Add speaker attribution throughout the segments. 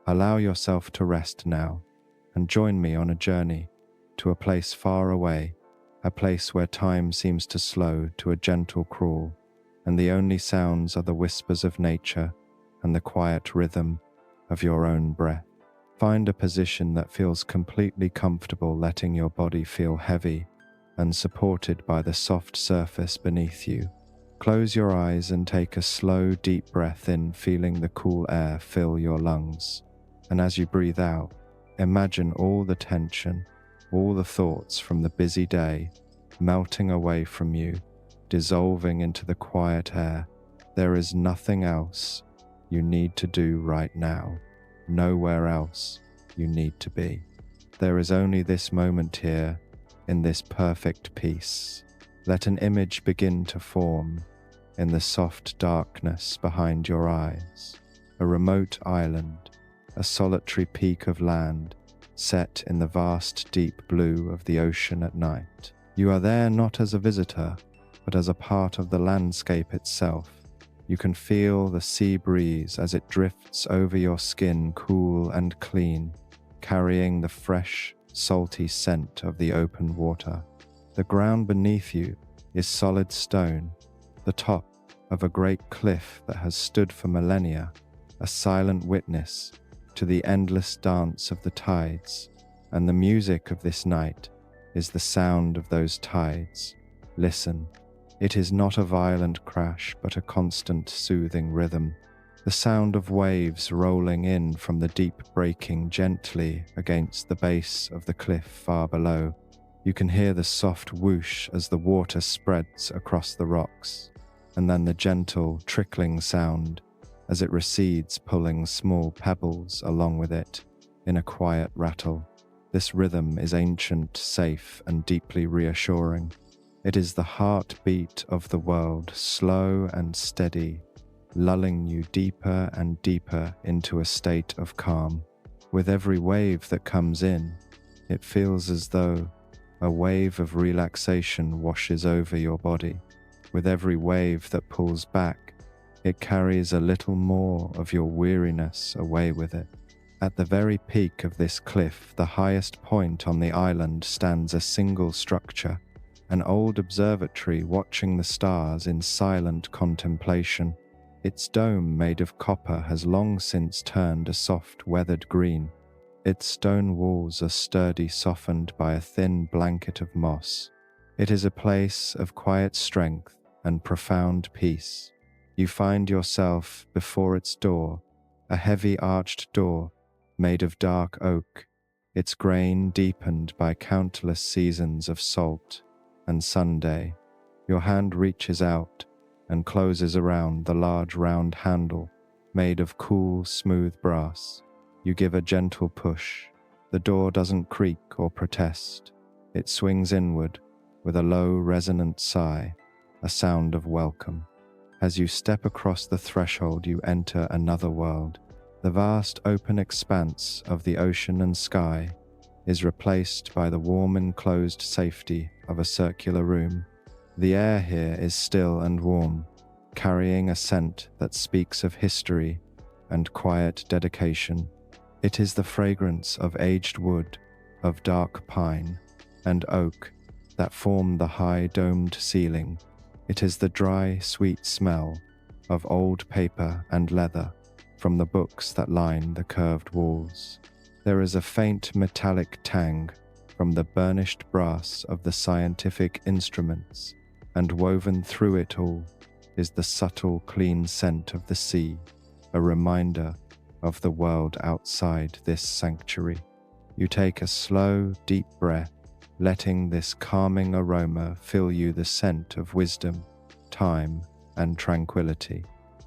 Speaker 1: Allow yourself to rest now, and join me on a journey to a place far away, a place where time seems to slow to a gentle crawl, and the only sounds are the whispers of nature and the quiet rhythm of your own breath. Find a position that feels completely comfortable, letting your body feel heavy and supported by the soft surface beneath you. Close your eyes and take a slow, deep breath in, feeling the cool air fill your lungs. And as you breathe out, imagine all the tension, all the thoughts from the busy day melting away from you, dissolving into the quiet air. There is nothing else you need to do right now, nowhere else you need to be. There is only this moment here, in this perfect peace. Let an image begin to form in the soft darkness behind your eyes. A remote island, a solitary peak of land, set in the vast deep blue of the ocean at night. You are there not as a visitor, but as a part of the landscape itself. You can feel the sea breeze as it drifts over your skin, cool and clean, carrying the fresh, salty scent of the open water. The ground beneath you is solid stone, the top of a great cliff that has stood for millennia, a silent witness to the endless dance of the tides, and the music of this night is the sound of those tides. Listen. It is not a violent crash, but a constant soothing rhythm. The sound of waves rolling in from the deep, breaking gently against the base of the cliff far below. You can hear the soft whoosh as the water spreads across the rocks, and then the gentle, trickling sound as it recedes, pulling small pebbles along with it in a quiet rattle. This rhythm is ancient, safe, and deeply reassuring. It is the heartbeat of the world, slow and steady, lulling you deeper and deeper into a state of calm. With every wave that comes in, it feels as though a wave of relaxation washes over your body. With every wave that pulls back, it carries a little more of your weariness away with it. At the very peak of this cliff, the highest point on the island, stands a single structure, an old observatory watching the stars in silent contemplation. Its dome, made of copper, has long since turned a soft, weathered green. Its stone walls are sturdy, softened by a thin blanket of moss. It is a place of quiet strength and profound peace. You find yourself before its door, a heavy arched door made of dark oak, its grain deepened by countless seasons of salt and Sunday. Your hand reaches out and closes around the large round handle made of cool, smooth brass. You give a gentle push. The door doesn't creak or protest. It swings inward with a low, resonant sigh, a sound of welcome. As you step across the threshold, you enter another world. The vast open expanse of the ocean and sky is replaced by the warm enclosed safety of a circular room. The air here is still and warm, carrying a scent that speaks of history and quiet dedication. It is the fragrance of aged wood, of dark pine and oak that form the high domed ceiling. It is the dry, sweet smell of old paper and leather from the books that line the curved walls. There is a faint metallic tang from the burnished brass of the scientific instruments, and woven through it all is the subtle, clean scent of the sea, a reminder of the world outside this sanctuary. You take a slow, deep breath, letting this calming aroma fill you, the scent of wisdom, time, and tranquility.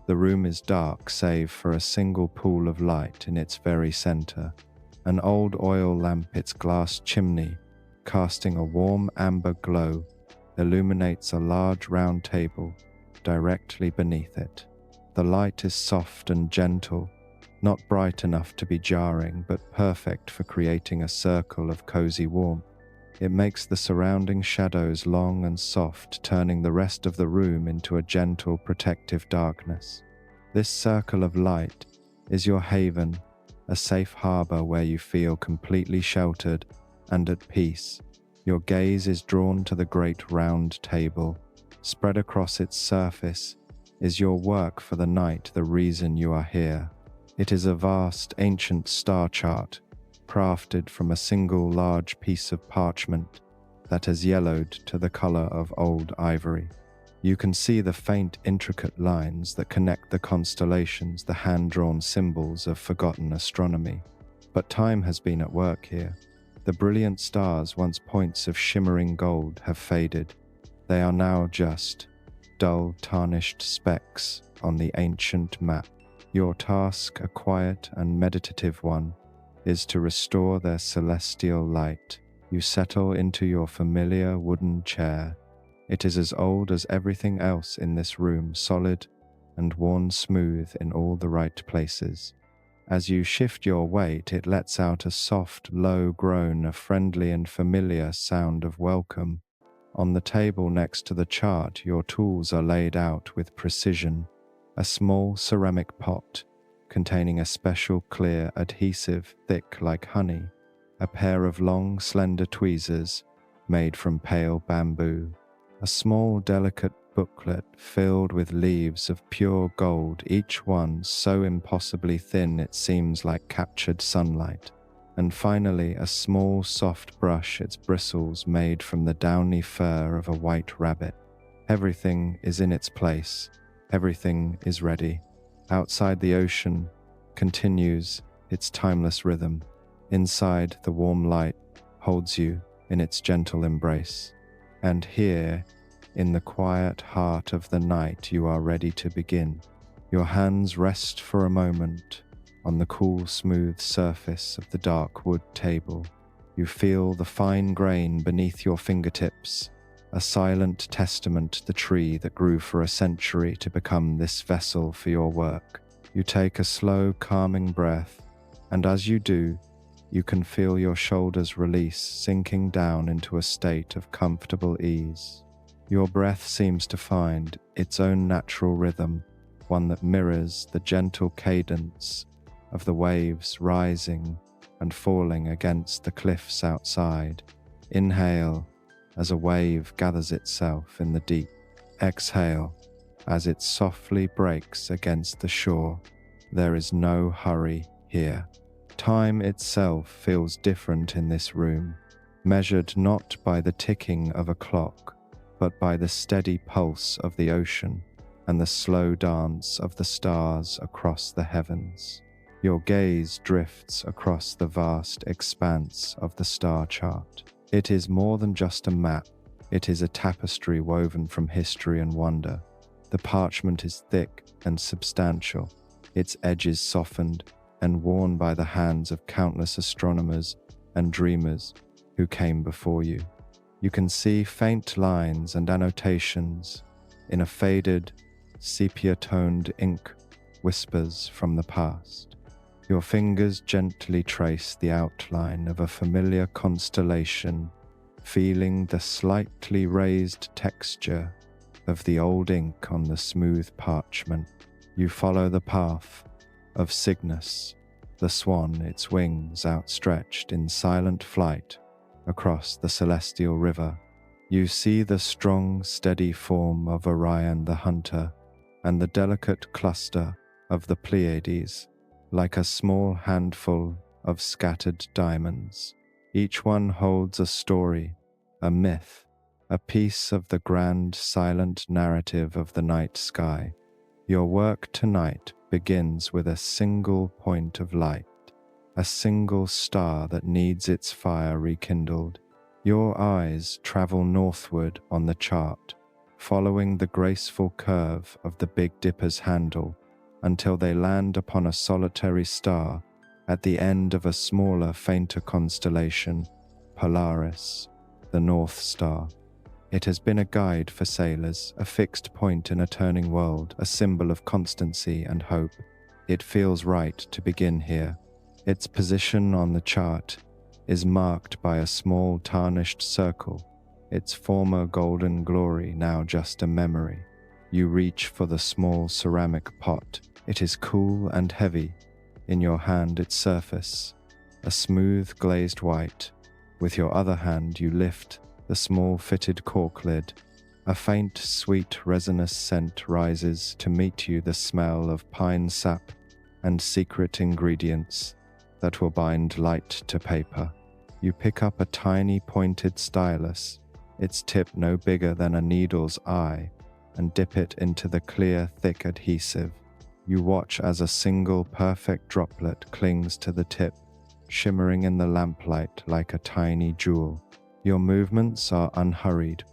Speaker 1: The room is dark save for a single pool of light in its very center. An old oil lamp, its glass chimney, casting a warm amber glow, illuminates a large round table directly beneath it. The light is soft and gentle, not bright enough to be jarring, but perfect for creating a circle of cozy warmth. It makes the surrounding shadows long and soft, turning the rest of the room into a gentle, protective darkness. This circle of light is your haven, a safe harbor where you feel completely sheltered and at peace. Your gaze is drawn to the great round table. Spread across its surface is your work for the night, the reason you are here. It is a vast, ancient star chart, crafted from a single large piece of parchment that has yellowed to the color of old ivory. You can see the faint, intricate lines that connect the constellations, the hand-drawn symbols of forgotten astronomy. But time has been at work here. The brilliant stars, once points of shimmering gold, have faded. They are now just dull, tarnished specks on the ancient map. Your task, a quiet and meditative one, is to restore their celestial light. You settle into your familiar wooden chair. It is as old as everything else in this room, solid and worn smooth in all the right places. As you shift your weight, it lets out a soft, low groan, a friendly and familiar sound of welcome. On the table next to the chart, your tools are laid out with precision. A small ceramic pot containing a special clear adhesive thick like honey, a pair of long, slender tweezers made from pale bamboo, a small, delicate booklet filled with leaves of pure gold, each one so impossibly thin it seems like captured sunlight. And finally, a small, soft brush, its bristles made from the downy fur of a white rabbit. Everything is in its place. Everything is ready. Outside, the ocean continues its timeless rhythm. Inside, the warm light holds you in its gentle embrace. And here, in the quiet heart of the night, you are ready to begin. Your hands rest for a moment on the cool, smooth surface of the dark wood table. You feel the fine grain beneath your fingertips, a silent testament to the tree that grew for a century to become this vessel for your work. You take a slow, calming breath, and as you do, you can feel your shoulders release, sinking down into a state of comfortable ease. Your breath seems to find its own natural rhythm, one that mirrors the gentle cadence of the waves rising and falling against the cliffs outside. Inhale as a wave gathers itself in the deep. Exhale as it softly breaks against the shore. There is no hurry here. Time itself feels different in this room, measured not by the ticking of a clock, but by the steady pulse of the ocean and the slow dance of the stars across the heavens. Your gaze drifts across the vast expanse of the star chart. It is more than just a map. It is a tapestry woven from history and wonder. The parchment is thick and substantial, its edges softened and worn by the hands of countless astronomers and dreamers who came before you. You can see faint lines and annotations in a faded, sepia-toned ink, whispers from the past. Your fingers gently trace the outline of a familiar constellation, feeling the slightly raised texture of the old ink on the smooth parchment. You follow the path of Cygnus, the swan, its wings outstretched in silent flight across the celestial river. You see the strong, steady form of Orion the hunter and the delicate cluster of the Pleiades, like a small handful of scattered diamonds. Each one holds a story, a myth, a piece of the grand, silent narrative of the night sky. Your work tonight begins with a single point of light, a single star that needs its fire rekindled. Your eyes travel northward on the chart, following the graceful curve of the Big Dipper's handle until they land upon a solitary star at the end of a smaller, fainter constellation, Polaris, the North Star. It has been a guide for sailors, a fixed point in a turning world, a symbol of constancy and hope. It feels right to begin here. Its position on the chart is marked by a small tarnished circle, its former golden glory now just a memory. You reach for the small ceramic pot. It is cool and heavy, In your hand its surface, a smooth glazed white. With your other hand you lift the small fitted cork lid. A faint, sweet, resinous scent rises to meet you, the smell of pine sap and secret ingredients that will bind light to paper. You pick up a tiny pointed stylus, its tip no bigger than a needle's eye, and dip it into the clear, thick adhesive. You watch as a single perfect droplet clings to the tip, shimmering in the lamplight like a tiny jewel. Your movements are unhurried,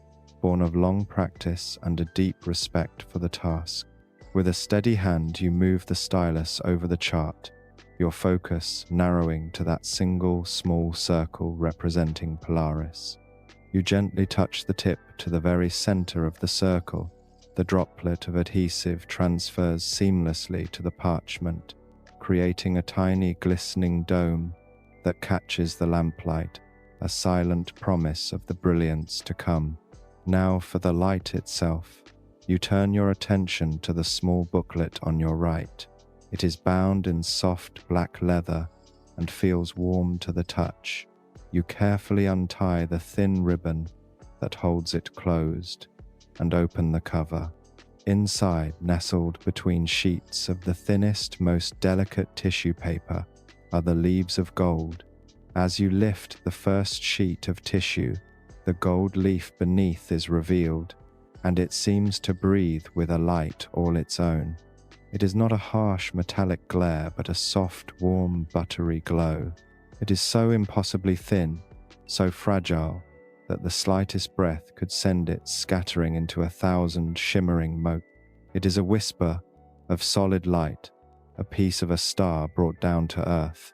Speaker 1: born of long practice and a deep respect for the task. With a steady hand you move the stylus over the chart, your focus narrowing to that single small circle representing Polaris. You gently touch the tip to the very center of the circle. The droplet of adhesive transfers seamlessly to the parchment, creating a tiny glistening dome that catches the lamplight, a silent promise of the brilliance to come. Now for the light itself. You turn your attention to the small booklet on your right. It is bound in soft black leather and feels warm to the touch. You carefully untie the thin ribbon that holds it closed and open the cover. Inside, nestled between sheets of the thinnest, most delicate tissue paper, are the leaves of gold. As you lift the first sheet of tissue, the gold leaf beneath is revealed, and it seems to breathe with a light all its own. It is not a harsh metallic glare, but a soft, warm, buttery glow. It is so impossibly thin, so fragile, that the slightest breath could send it scattering into 1,000 shimmering motes. It is a whisper of solid light, a piece of a star brought down to earth.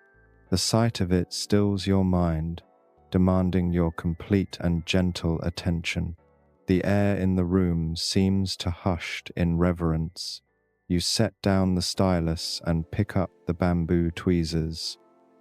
Speaker 1: The sight of it stills your mind, demanding your complete and gentle attention. The air in the room seems to hushed in reverence. You set down the stylus and pick up the bamboo tweezers.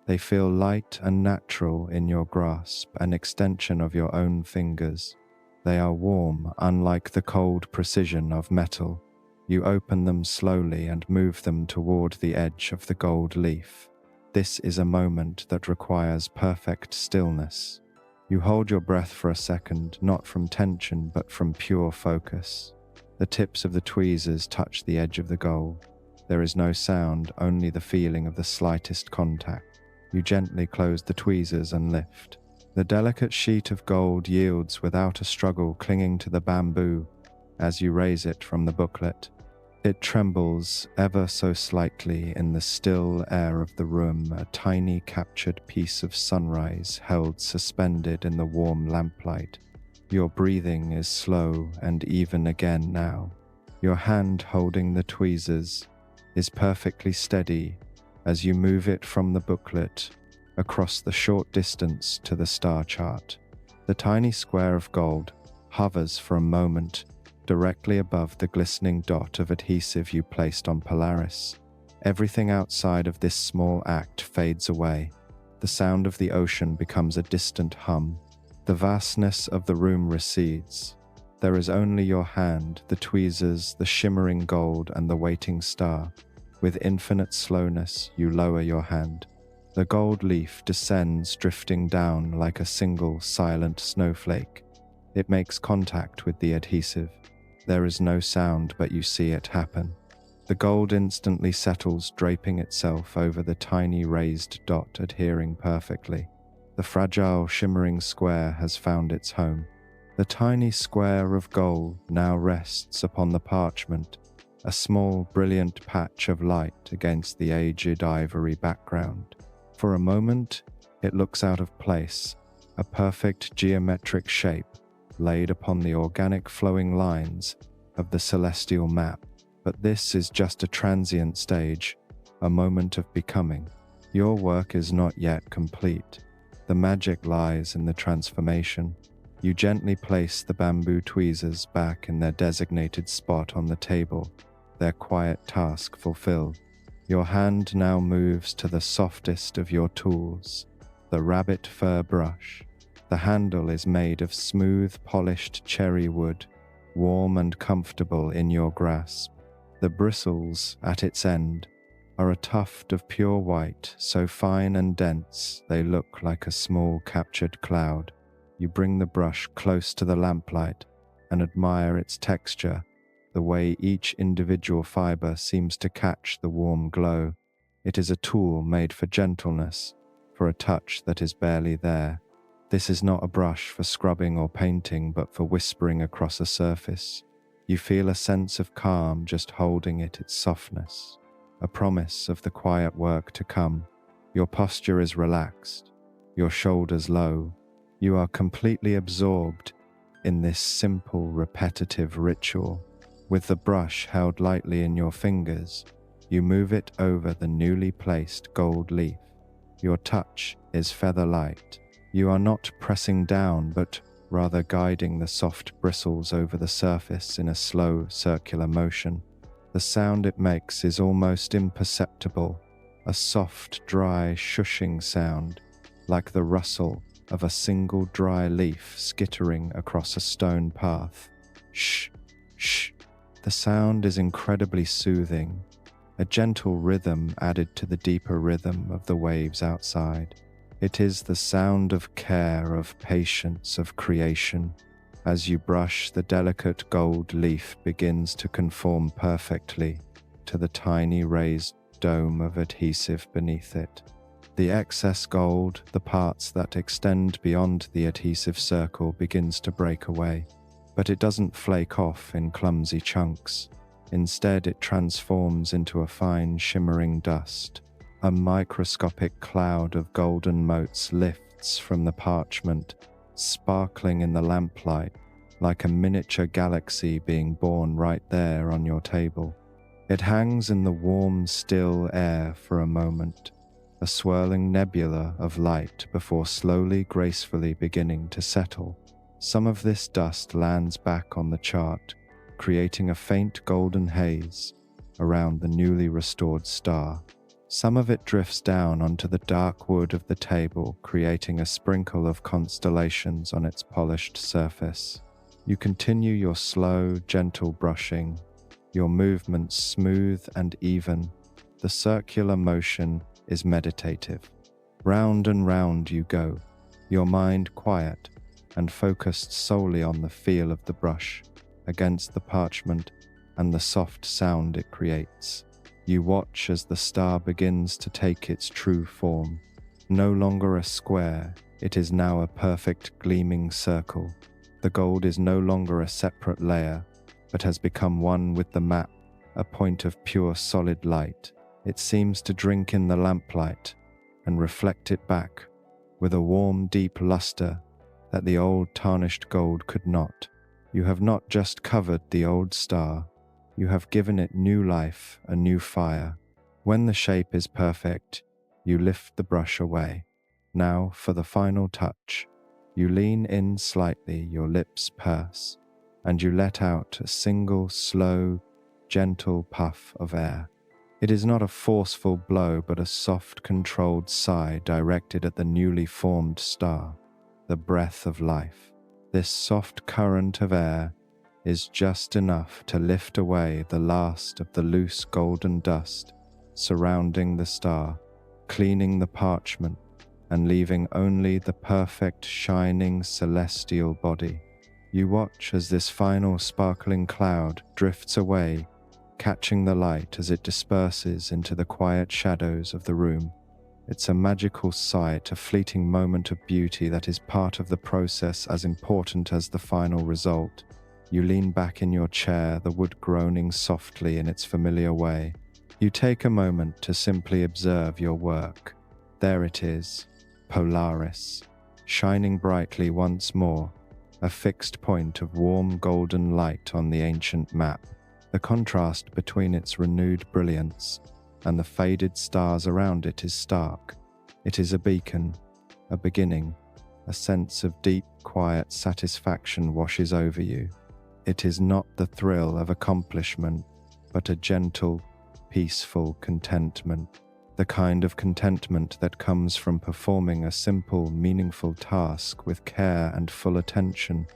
Speaker 1: They feel light and natural in your grasp, an extension of your own fingers. They are warm, unlike the cold precision of metal. You open them slowly and move them toward the edge of the gold leaf. This is a moment that requires perfect stillness. You hold your breath for a second, not from tension but from pure focus. The tips of the tweezers touch the edge of the gold. There is no sound, only the feeling of the slightest contact. You gently close the tweezers and lift. The delicate sheet of gold yields without a struggle, clinging to the bamboo as you raise it from the booklet. It trembles ever so slightly in the still air of the room, a tiny captured piece of sunrise held suspended in the warm lamplight. Your breathing is slow and even again now. Your hand holding the tweezers is perfectly steady as you move it from the booklet across the short distance to the star chart. The tiny square of gold hovers for a moment directly above the glistening dot of adhesive you placed on Polaris. Everything outside of this small act fades away. The sound of the ocean becomes a distant hum. The vastness of the room recedes. There is only your hand, the tweezers, the shimmering gold, and the waiting star. With infinite slowness, you lower your hand. The gold leaf descends, drifting down like a single silent snowflake. It makes contact with the adhesive. There is no sound, but you see it happen. The gold instantly settles, draping itself over the tiny raised dot, adhering perfectly. The fragile, shimmering square has found its home. The tiny square of gold now rests upon the parchment, a small, brilliant patch of light against the aged ivory background. For a moment, it looks out of place, a perfect geometric shape laid upon the organic flowing lines of the celestial map. But this is just a transient stage, a moment of becoming. Your work is not yet complete. The magic lies in the transformation. You gently place the bamboo tweezers back in their designated spot on the table, their quiet task fulfilled. Your hand now moves to the softest of your tools, the rabbit fur brush. The handle is made of smooth, polished cherry wood, warm and comfortable in your grasp. The bristles at its end are a tuft of pure white, so fine and dense they look like a small captured cloud. You bring the brush close to the lamplight and admire its texture, the way each individual fiber seems to catch the warm glow. It is a tool made for gentleness, for a touch that is barely there. This is not a brush for scrubbing or painting, but for whispering across a surface. You feel a sense of calm just holding it, its softness, a promise of the quiet work to come. Your posture is relaxed, your shoulders low. You are completely absorbed in this simple, repetitive ritual. With the brush held lightly in your fingers, you move it over the newly placed gold leaf. Your touch is feather light. You are not pressing down, but rather guiding the soft bristles over the surface in a slow, circular motion. The sound it makes is almost imperceptible, a soft, dry, shushing sound, like the rustle of a single dry leaf skittering across a stone path. Shh, shh. The sound is incredibly soothing, a gentle rhythm added to the deeper rhythm of the waves outside. It is the sound of care, of patience, of creation. As you brush, the delicate gold leaf begins to conform perfectly to the tiny raised dome of adhesive beneath it. The excess gold, the parts that extend beyond the adhesive circle, begins to break away. But it doesn't flake off in clumsy chunks. Instead, it transforms into a fine, shimmering dust. A microscopic cloud of golden motes lifts from the parchment, sparkling in the lamplight, like a miniature galaxy being born right there on your table. It hangs in the warm, still air for a moment, a swirling nebula of light before slowly, gracefully beginning to settle. Some of this dust lands back on the chart, creating a faint golden haze around the newly restored star. Some of it drifts down onto the dark wood of the table, creating a sprinkle of constellations on its polished surface. You continue your slow, gentle brushing, your movements smooth and even. The circular motion is meditative. Round and round you go, your mind quiet and focused solely on the feel of the brush against the parchment and the soft sound it creates. You watch as the star begins to take its true form. No longer a square, it is now a perfect gleaming circle. The gold is no longer a separate layer, but has become one with the map, a point of pure solid light. It seems to drink in the lamplight and reflect it back with a warm, deep luster that the old tarnished gold could not. You have not just covered the old star, you have given it new life, a new fire. When the shape is perfect, you lift the brush away. Now for the final touch. You lean in slightly, your lips purse, and you let out a single, slow, gentle puff of air. It is not a forceful blow, but a soft, controlled sigh directed at the newly formed star, the breath of life. This soft current of air is just enough to lift away the last of the loose golden dust surrounding the star, cleaning the parchment and leaving only the perfect, shining, celestial body. You watch as this final sparkling cloud drifts away, catching the light as it disperses into the quiet shadows of the room. It's a magical sight, a fleeting moment of beauty that is part of the process as important as the final result. You lean back in your chair, the wood groaning softly in its familiar way. You take a moment to simply observe your work. There it is, Polaris, shining brightly once more, a fixed point of warm golden light on the ancient map. The contrast between its renewed brilliance and the faded stars around it is stark. It is a beacon, a beginning. A sense of deep, quiet satisfaction washes over you. It is not the thrill of accomplishment, but a gentle, peaceful contentment. The kind of contentment that comes from performing a simple, meaningful task with care and full attention.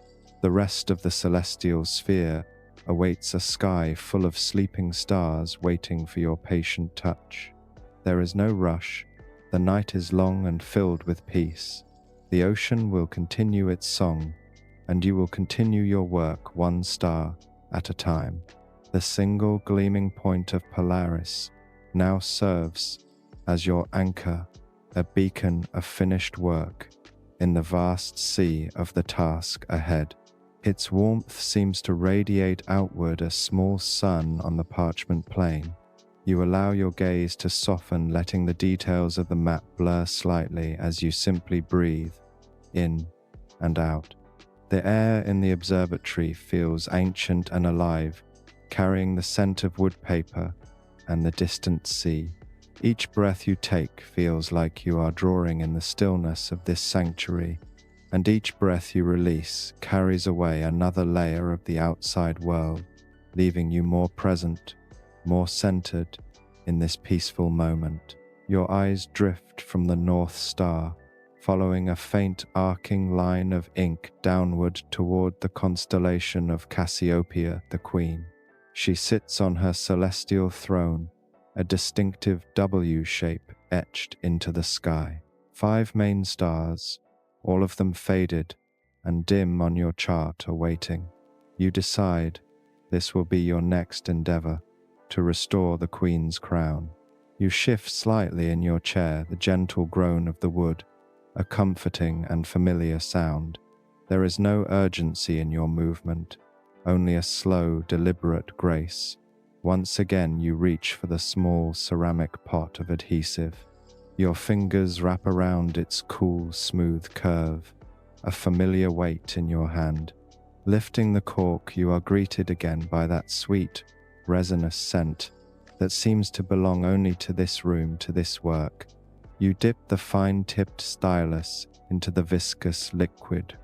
Speaker 1: The rest of the celestial sphere awaits a sky full of sleeping stars waiting for your patient touch. There is no rush. The night is long and filled with peace. The ocean will continue its song, and you will continue your work one star at a time. The single gleaming point of Polaris now serves as your anchor, a beacon of finished work in the vast sea of the task ahead. Its warmth seems to radiate outward, a small sun on the parchment plane. You allow your gaze to soften, letting the details of the map blur slightly as you simply breathe in and out. The air in the observatory feels ancient and alive, carrying the scent of wood paper and the distant sea. Each breath you take feels like you are drawing in the stillness of this sanctuary, and each breath you release carries away another layer of the outside world, leaving you more present, more centered in this peaceful moment. Your eyes drift from the North Star, following a faint arcing line of ink downward toward the constellation of Cassiopeia, the Queen. She sits on her celestial throne, a distinctive W shape etched into the sky. 5 main stars, all of them faded and dim on your chart, are waiting. You decide this will be your next endeavor, to restore the Queen's crown. You shift slightly in your chair, the gentle groan of the wood, a comforting and familiar sound. There is no urgency in your movement, only a slow, deliberate grace. Once again you reach for the small ceramic pot of adhesive. Your fingers wrap around its cool, smooth curve, a familiar weight in your hand. Lifting the cork, you are greeted again by that sweet, resinous scent that seems to belong only to this room, to this work. You dip the fine-tipped stylus into the viscous liquid,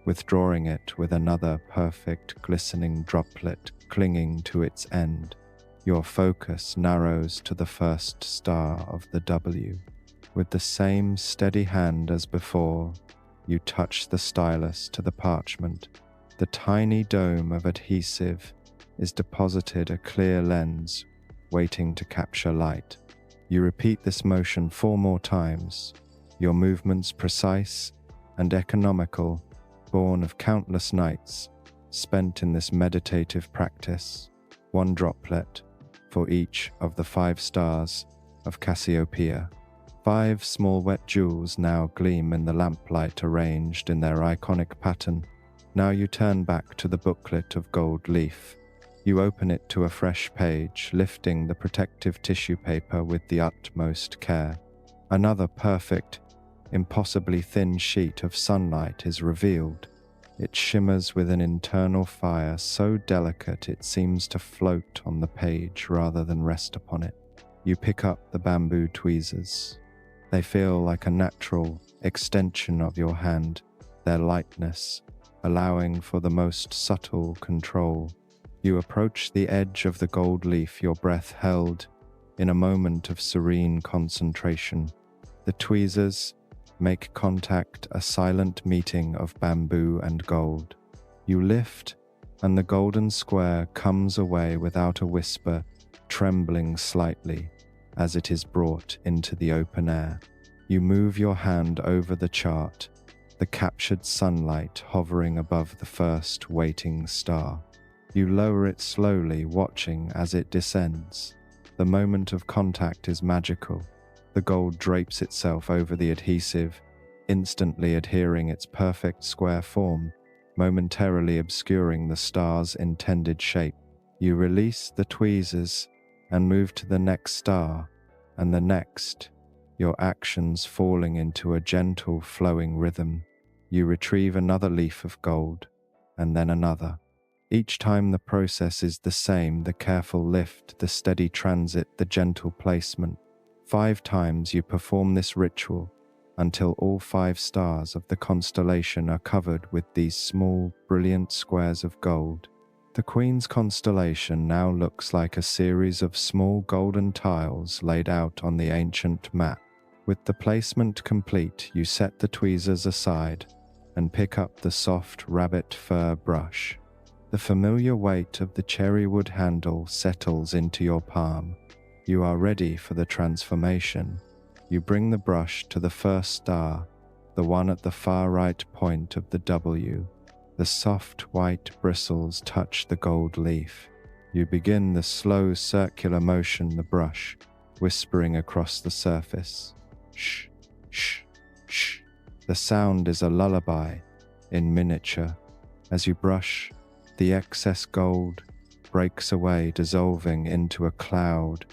Speaker 1: withdrawing it with another perfect, glistening droplet clinging to its end. Your focus narrows to the first star of the W. With the same steady hand as before, you touch the stylus to the parchment. The tiny dome of adhesive is deposited, a clear lens waiting to capture light. You repeat this motion 4 more times, your movements precise and economical, born of countless nights spent in this meditative practice. 1 droplet for each of the 5 stars of Cassiopeia. 5 small wet jewels now gleam in the lamplight, arranged in their iconic pattern. Now you turn back to the booklet of gold leaf. You open it to a fresh page, lifting the protective tissue paper with the utmost care. Another perfect, impossibly thin sheet of sunlight is revealed. It shimmers with an internal fire so delicate it seems to float on the page rather than rest upon it. You pick up the bamboo tweezers. They feel like a natural extension of your hand, their lightness allowing for the most subtle control. You approach the edge of the gold leaf, your breath held in a moment of serene concentration. The tweezers make contact, a silent meeting of bamboo and gold. You lift, and the golden square comes away without a whisper, trembling slightly as it is brought into the open air. You move your hand over the chart, the captured sunlight hovering above the first waiting star. You lower it slowly, watching as it descends. The moment of contact is magical. The gold drapes itself over the adhesive, instantly adhering its perfect square form, momentarily obscuring the star's intended shape. You release the tweezers and move to the next star, and the next, your actions falling into a gentle, flowing rhythm. You retrieve another leaf of gold, and then another. Each time the process is the same, the careful lift, the steady transit, the gentle placement. 5 times you perform this ritual until all 5 stars of the constellation are covered with these small, brilliant squares of gold. The Queen's constellation now looks like a series of small golden tiles laid out on the ancient map. With the placement complete, you set the tweezers aside and pick up the soft rabbit fur brush. The familiar weight of the cherry wood handle settles into your palm. You are ready for the transformation. You bring the brush to the first star, the one at the far right point of the W. The soft white bristles touch the gold leaf. You begin the slow circular motion the brush, whispering across the surface. Shh, shh, shh. The sound is a lullaby in miniature. As you brush, the excess gold breaks away, dissolving into a cloud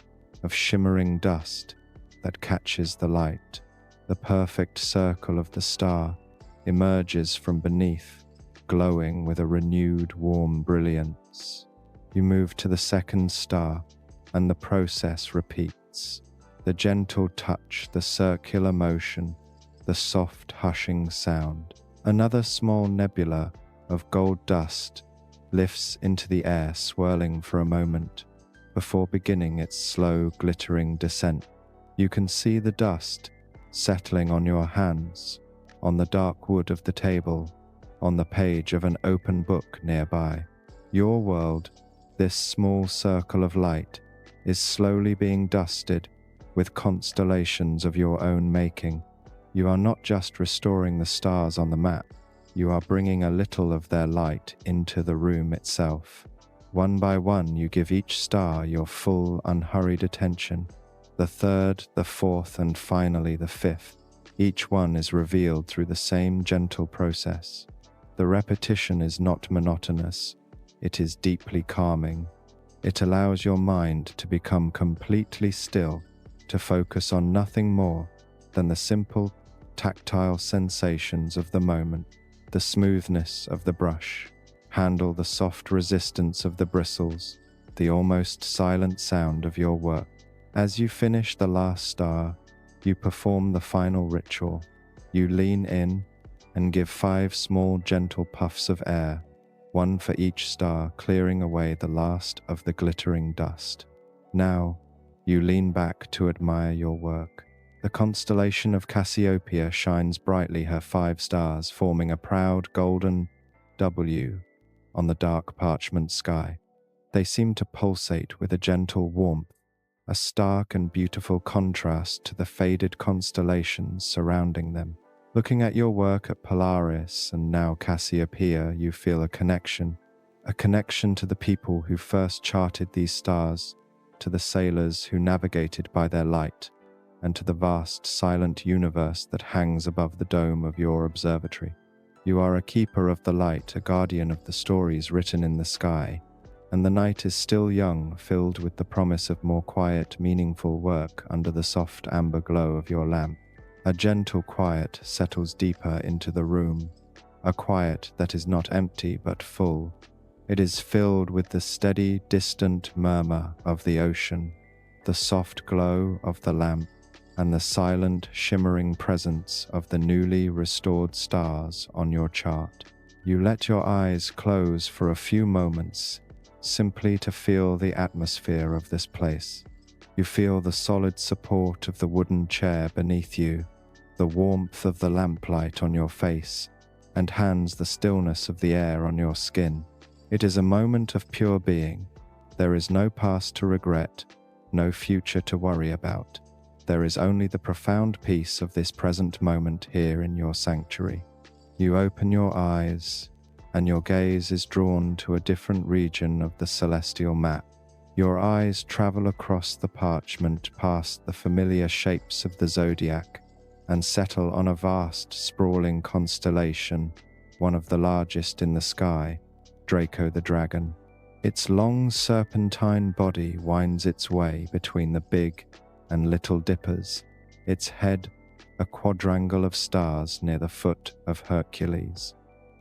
Speaker 1: of shimmering dust that catches the light. The perfect circle of the star emerges from beneath, glowing with a renewed warm brilliance. You move to the second star, and the process repeats. The gentle touch, the circular motion, the soft hushing sound. Another small nebula of gold dust lifts into the air, swirling for a moment before beginning its slow, glittering descent. You can see the dust settling on your hands, on the dark wood of the table, on the page of an open book nearby. Your world, this small circle of light, is slowly being dusted with constellations of your own making. You are not just restoring the stars on the map, you are bringing a little of their light into the room itself. One by one, you give each star your full, unhurried attention. The third, the fourth, and finally the fifth. Each one is revealed through the same gentle process. The repetition is not monotonous, it is deeply calming. It allows your mind to become completely still, to focus on nothing more than the simple, tactile sensations of the moment, the smoothness of the brush, handle, the soft resistance of the bristles, the almost silent sound of your work. As you finish the last star, you perform the final ritual. You lean in and give 5 small, gentle puffs of air, one for each star, clearing away the last of the glittering dust. Now, you lean back to admire your work. The constellation of Cassiopeia shines brightly, her 5 stars forming a proud golden W on the dark parchment sky. They seem to pulsate with a gentle warmth, a stark and beautiful contrast to the faded constellations surrounding them. Looking at your work at Polaris and now Cassiopeia, you feel a connection to the people who first charted these stars, to the sailors who navigated by their light, and to the vast, silent universe that hangs above the dome of your observatory. You are a keeper of the light, a guardian of the stories written in the sky, and the night is still young, filled with the promise of more quiet, meaningful work under the soft amber glow of your lamp. A gentle quiet settles deeper into the room, a quiet that is not empty but full. It is filled with the steady, distant murmur of the ocean, the soft glow of the lamp, and the silent, shimmering presence of the newly restored stars on your chart. You let your eyes close for a few moments, simply to feel the atmosphere of this place. You feel the solid support of the wooden chair beneath you, the warmth of the lamplight on your face and hands, the stillness of the air on your skin. It is a moment of pure being. There is no past to regret, no future to worry about. There is only the profound peace of this present moment here in your sanctuary. You open your eyes, and your gaze is drawn to a different region of the celestial map. Your eyes travel across the parchment, past the familiar shapes of the zodiac, and settle on a vast, sprawling constellation, one of the largest in the sky, Draco the Dragon. Its long serpentine body winds its way between the big and little dippers, its head a quadrangle of stars near the foot of Hercules.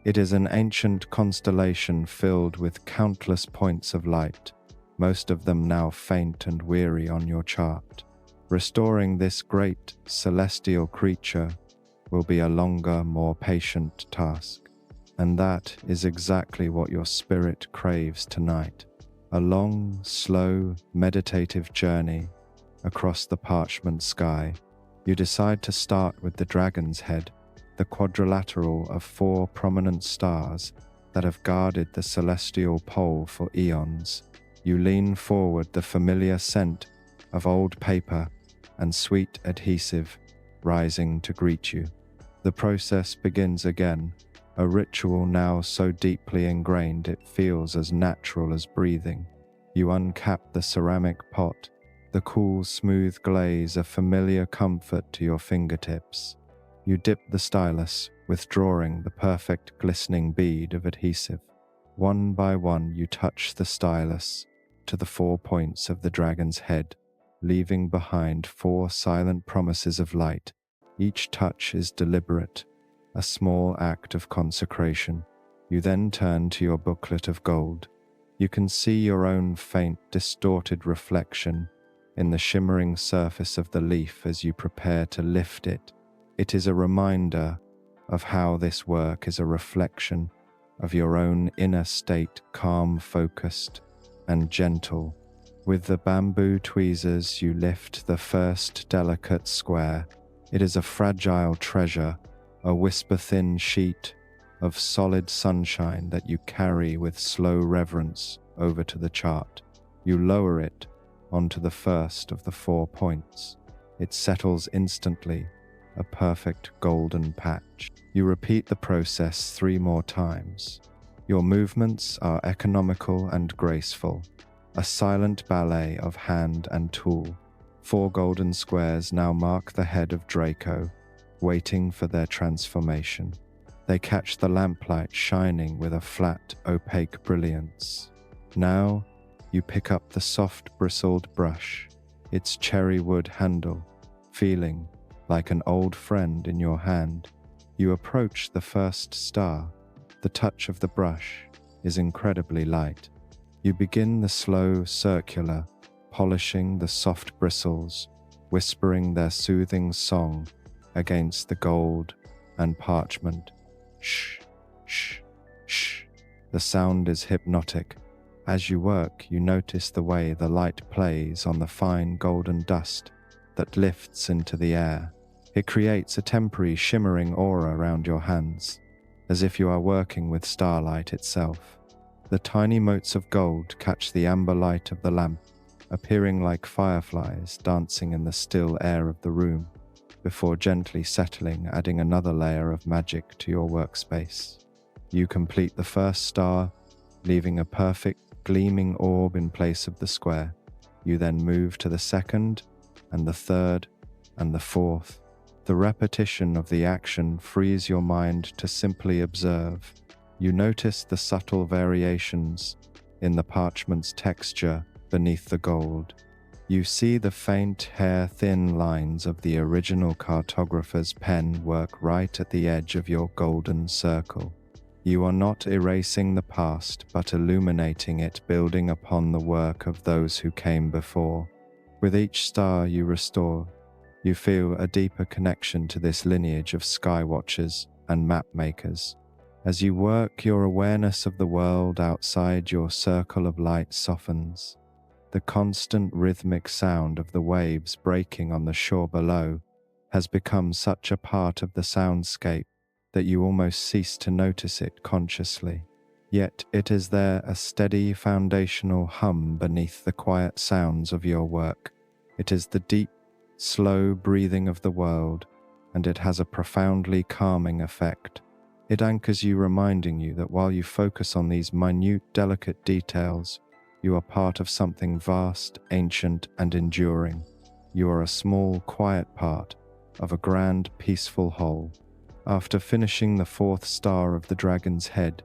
Speaker 1: It is an ancient constellation filled with countless points of light, most of them now faint and weary on your chart. Restoring this great celestial creature will be a longer, more patient task. And that is exactly what your spirit craves tonight. A long, slow, meditative journey across the parchment sky. You decide to start with the dragon's head, the quadrilateral of 4 prominent stars that have guarded the celestial pole for eons. You lean forward, the familiar scent of old paper and sweet adhesive rising to greet you. The process begins again, a ritual now so deeply ingrained it feels as natural as breathing. You uncap the ceramic pot, the cool, smooth glaze a familiar comfort to your fingertips. You dip the stylus, withdrawing the perfect glistening bead of adhesive. One by one you touch the stylus to the 4 points of the dragon's head, leaving behind 4 silent promises of light. Each touch is deliberate, a small act of consecration. You then turn to your booklet of gold. You can see your own faint, distorted reflection in the shimmering surface of the leaf as you prepare to lift it. It is a reminder of how this work is a reflection of your own inner state, calm, focused, and gentle. With the bamboo tweezers, you lift the first delicate square. It is a fragile treasure, a whisper-thin sheet of solid sunshine that you carry with slow reverence over to the chart. You lower it onto the first of the 4 points. It settles instantly, a perfect golden patch. You repeat the process 3 more times. Your movements are economical and graceful, a silent ballet of hand and tool. 4 golden squares now mark the head of Draco, waiting for their transformation. They catch the lamplight shining with a flat, opaque brilliance. Now, you pick up the soft bristled brush, its cherry wood handle, feeling like an old friend in your hand. You approach the first star. The touch of the brush is incredibly light. You begin the slow circular, polishing the soft bristles, whispering their soothing song against the gold and parchment. Shh, shh, shh. The sound is hypnotic. As you work, you notice the way the light plays on the fine golden dust that lifts into the air. It creates a temporary shimmering aura around your hands, as if you are working with starlight itself. The tiny motes of gold catch the amber light of the lamp, appearing like fireflies dancing in the still air of the room, before gently settling, adding another layer of magic to your workspace. You complete the first star, leaving a perfect gleaming orb in place of the square. You then move to the second, and the third, and the fourth. The repetition of the action frees your mind to simply observe. You notice the subtle variations in the parchment's texture beneath the gold. You see the faint, hair-thin lines of the original cartographer's pen work right at the edge of your golden circle. You are not erasing the past, but illuminating it, building upon the work of those who came before. With each star you restore, you feel a deeper connection to this lineage of skywatchers and map makers. As you work, your awareness of the world outside your circle of light softens. The constant rhythmic sound of the waves breaking on the shore below has become such a part of the soundscape that you almost cease to notice it consciously. Yet it is there, a steady foundational hum beneath the quiet sounds of your work. It is the deep, slow breathing of the world, and it has a profoundly calming effect. It anchors you, reminding you that while you focus on these minute, delicate details, you are part of something vast, ancient, and enduring. You are a small, quiet part of a grand, peaceful whole. After finishing the 4th star of the dragon's head,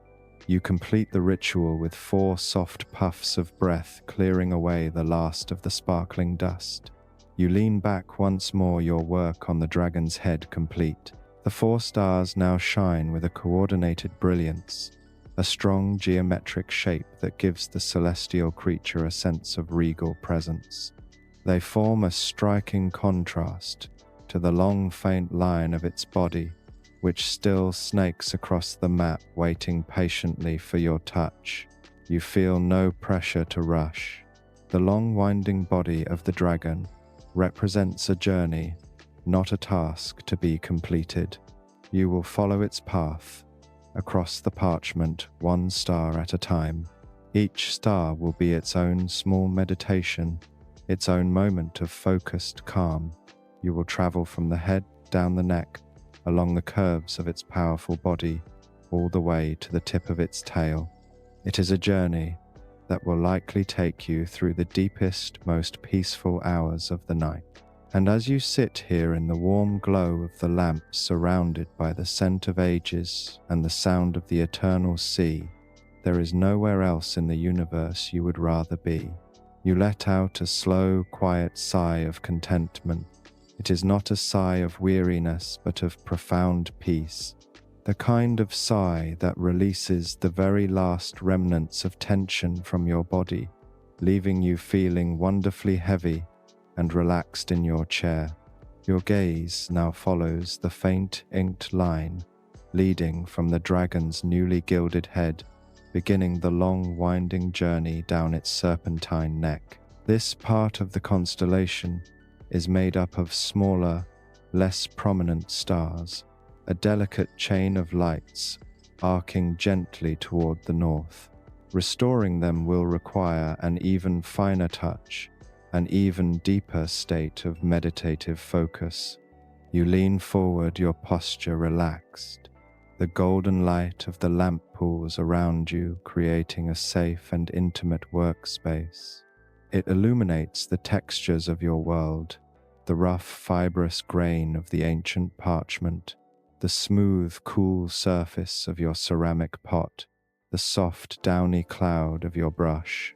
Speaker 1: you complete the ritual with 4 soft puffs of breath, clearing away the last of the sparkling dust. You lean back once more, your work on the dragon's head complete. The 4 stars now shine with a coordinated brilliance, a strong geometric shape that gives the celestial creature a sense of regal presence. They form a striking contrast to the long, faint line of its body, which still snakes across the map, waiting patiently for your touch. You feel no pressure to rush. The long, winding body of the dragon represents a journey, not a task to be completed. You will follow its path, across the parchment, one star at a time. Each star will be its own small meditation, its own moment of focused calm. You will travel from the head down the neck, along the curves of its powerful body, all the way to the tip of its tail. It is a journey that will likely take you through the deepest, most peaceful hours of the night. And as you sit here in the warm glow of the lamp, surrounded by the scent of ages and the sound of the eternal sea, there is nowhere else in the universe you would rather be. You let out a slow, quiet sigh of contentment. It is not a sigh of weariness, but of profound peace. The kind of sigh that releases the very last remnants of tension from your body, leaving you feeling wonderfully heavy and relaxed in your chair. Your gaze now follows the faint inked line leading from the dragon's newly gilded head, beginning the long winding journey down its serpentine neck. This part of the constellation is made up of smaller, less prominent stars, a delicate chain of lights arcing gently toward the north. Restoring them will require an even finer touch, an even deeper state of meditative focus. You lean forward, your posture relaxed, the golden light of the lamp pools around you creating a safe and intimate workspace. It illuminates the textures of your world, the rough, fibrous grain of the ancient parchment, the smooth, cool surface of your ceramic pot, the soft, downy cloud of your brush.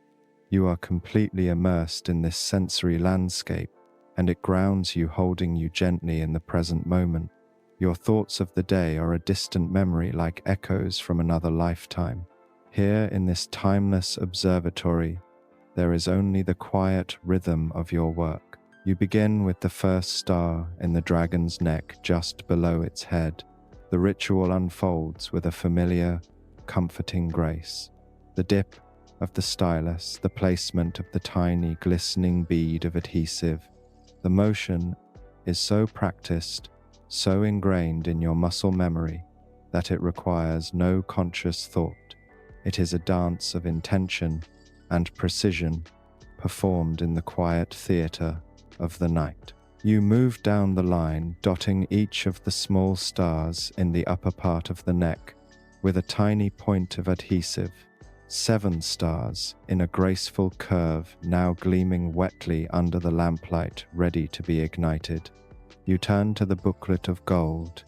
Speaker 1: You are completely immersed in this sensory landscape, and it grounds you, holding you gently in the present moment. Your thoughts of the day are a distant memory, like echoes from another lifetime. Here in this timeless observatory, there is only the quiet rhythm of your work. You begin with the first star in the dragon's neck just below its head. The ritual unfolds with a familiar, comforting grace. The dip of the stylus, the placement of the tiny, glistening bead of adhesive. The motion is so practiced, so ingrained in your muscle memory, that it requires no conscious thought. It is a dance of intention and precision, performed in the quiet theater of the night. You move down the line, dotting each of the small stars in the upper part of the neck with a tiny point of adhesive. 7 stars in a graceful curve, now gleaming wetly under the lamplight, ready to be ignited. You turn to the booklet of gold.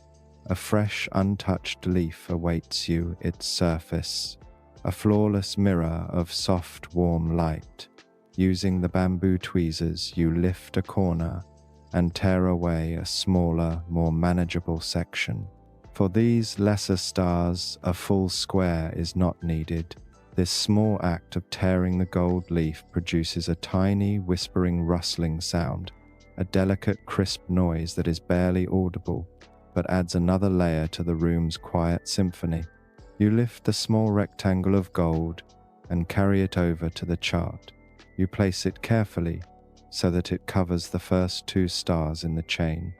Speaker 1: A fresh, untouched leaf awaits you, its surface, a flawless mirror of soft, warm light. Using the bamboo tweezers, you lift a corner and tear away a smaller, more manageable section. For these lesser stars, a full square is not needed. This small act of tearing the gold leaf produces a tiny, whispering, rustling sound, a delicate, crisp noise that is barely audible, but adds another layer to the room's quiet symphony. You lift the small rectangle of gold and carry it over to the chart. You place it carefully so that it covers the first 2 stars in the chain.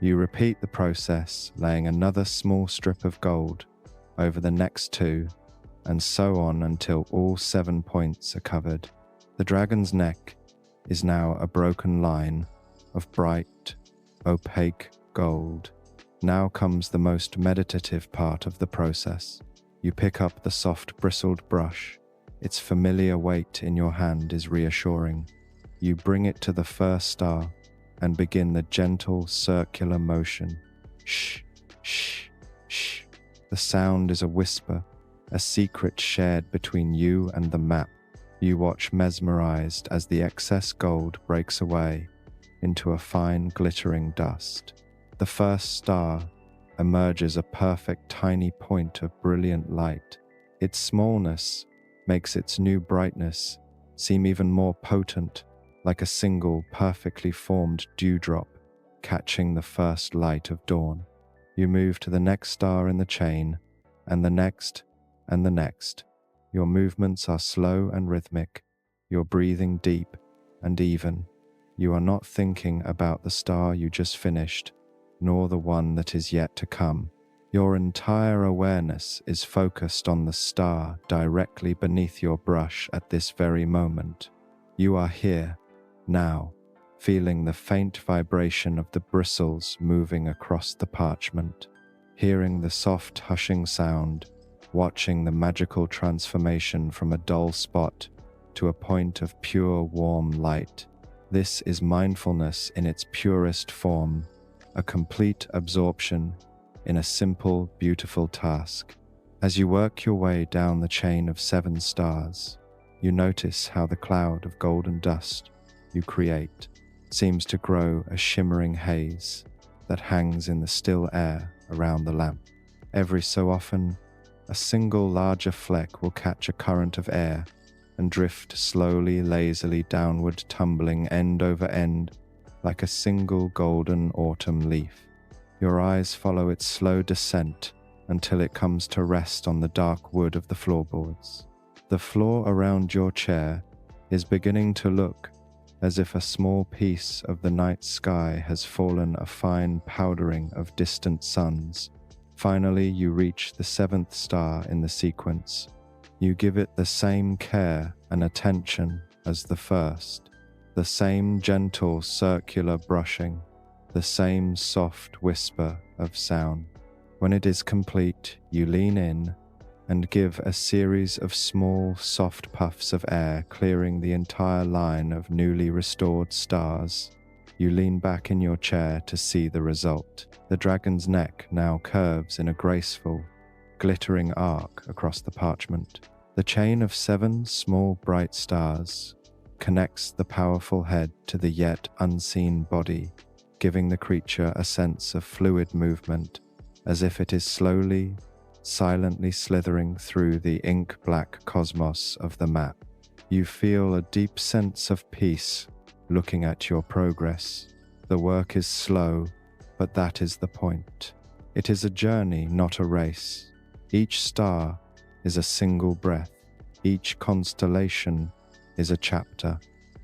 Speaker 1: You repeat the process, laying another small strip of gold over the next 2, and so on until all 7 points are covered. The dragon's neck is now a broken line of bright, opaque gold. Now comes the most meditative part of the process. You pick up the soft bristled brush. Its familiar weight in your hand is reassuring. You bring it to the first star and begin the gentle circular motion. Shh, shh, shh. The sound is a whisper, a secret shared between you and the map. You watch mesmerized as the excess gold breaks away into a fine glittering dust. The first star emerges a perfect tiny point of brilliant light. Its smallness makes its new brightness seem even more potent, like a single perfectly formed dewdrop catching the first light of dawn. You move to the next star in the chain, and the next, and the next. Your movements are slow and rhythmic, your breathing deep and even. You are not thinking about the star you just finished, nor the one that is yet to come. Your entire awareness is focused on the star directly beneath your brush at this very moment. You are here, now, feeling the faint vibration of the bristles moving across the parchment, hearing the soft hushing sound, watching the magical transformation from a dull spot to a point of pure warm light. This is mindfulness in its purest form, a complete absorption in a simple, beautiful task. As you work your way down the chain of 7 stars, you notice how the cloud of golden dust you create seems to grow a shimmering haze that hangs in the still air around the lamp. Every so often, a single larger fleck will catch a current of air and drift slowly, lazily downward, tumbling end over end like a single golden autumn leaf. Your eyes follow its slow descent until it comes to rest on the dark wood of the floorboards. The floor around your chair is beginning to look as if a small piece of the night sky has fallen, a fine powdering of distant suns. Finally, you reach the 7th star in the sequence. You give it the same care and attention as the first, the same gentle circular brushing, the same soft whisper of sound. When it is complete, you lean in and give a series of small, soft puffs of air, clearing the entire line of newly restored stars. You lean back in your chair to see the result. The dragon's neck now curves in a graceful, glittering arc across the parchment. The chain of 7 small, bright stars connects the powerful head to the yet unseen body, giving the creature a sense of fluid movement, as if it is slowly, silently slithering through the ink-black cosmos of the map. You feel a deep sense of peace looking at your progress. The work is slow, but that is the point. It is a journey, not a race. Each star is a single breath. Each constellation is a chapter.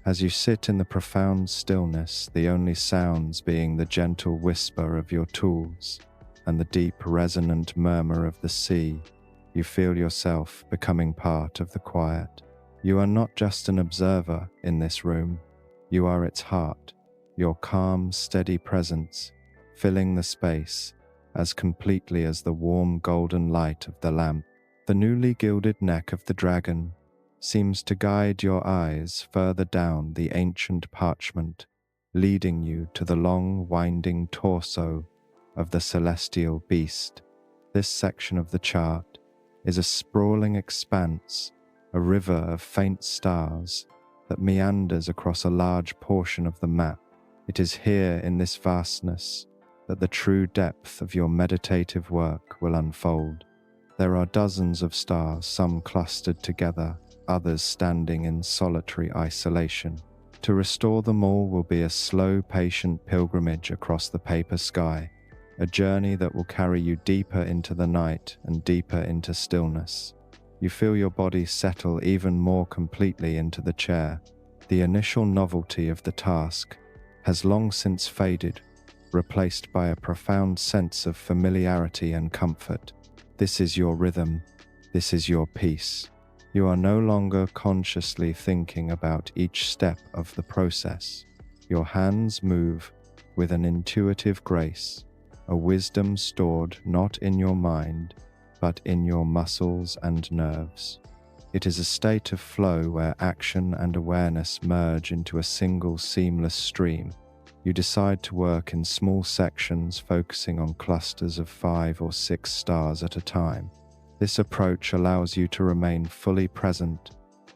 Speaker 1: As you sit in the profound stillness, the only sounds being the gentle whisper of your tools and the deep resonant murmur of the sea, you feel yourself becoming part of the quiet. You are not just an observer in this room, you are its heart, your calm, steady presence, filling the space as completely as the warm golden light of the lamp. The newly gilded neck of the dragon seems to guide your eyes further down the ancient parchment, leading you to the long, winding torso of the celestial beast. This section of the chart is a sprawling expanse, a river of faint stars that meanders across a large portion of the map. It is here in this vastness that the true depth of your meditative work will unfold. There are dozens of stars, some clustered together, others standing in solitary isolation. To restore them all will be a slow, patient pilgrimage across the paper sky, a journey that will carry you deeper into the night and deeper into stillness. You feel your body settle even more completely into the chair. The initial novelty of the task has long since faded, replaced by a profound sense of familiarity and comfort. This is your rhythm. This is your peace. You are no longer consciously thinking about each step of the process. Your hands move with an intuitive grace, a wisdom stored not in your mind, but in your muscles and nerves. It is a state of flow where action and awareness merge into a single seamless stream. You decide to work in small sections, focusing on clusters of 5 or 6 stars at a time. This approach allows you to remain fully present,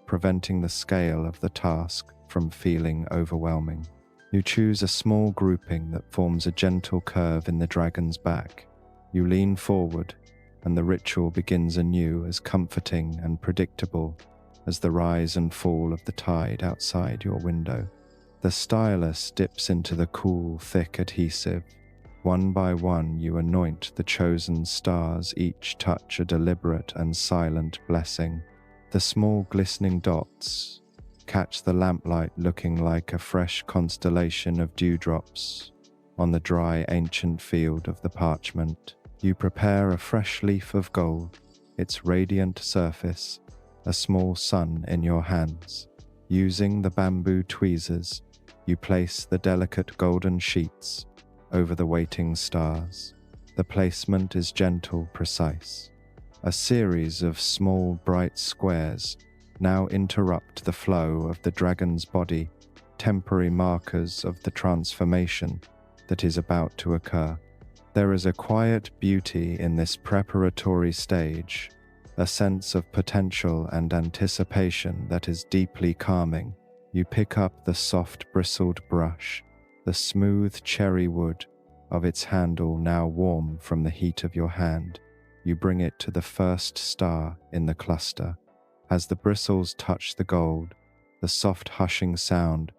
Speaker 1: preventing the scale of the task from feeling overwhelming. You choose a small grouping that forms a gentle curve in the dragon's back. You lean forward, and the ritual begins anew, as comforting and predictable as the rise and fall of the tide outside your window. The stylus dips into the cool, thick adhesive. One by one, you anoint the chosen stars, each touch a deliberate and silent blessing. The small glistening dots catch the lamplight, looking like a fresh constellation of dewdrops on the dry ancient field of the parchment. You prepare a fresh leaf of gold, its radiant surface, a small sun in your hands. Using the bamboo tweezers, you place the delicate golden sheets over the waiting stars. The placement is gentle, precise. A series of small, bright squares now interrupt the flow of the dragon's body, temporary markers of the transformation that is about to occur. There is a quiet beauty in this preparatory stage, a sense of potential and anticipation that is deeply calming. You pick up the soft bristled brush, the smooth cherry wood of its handle now warm from the heat of your hand. You bring it to the first star in the cluster. As the bristles touch the gold, the soft hushing sound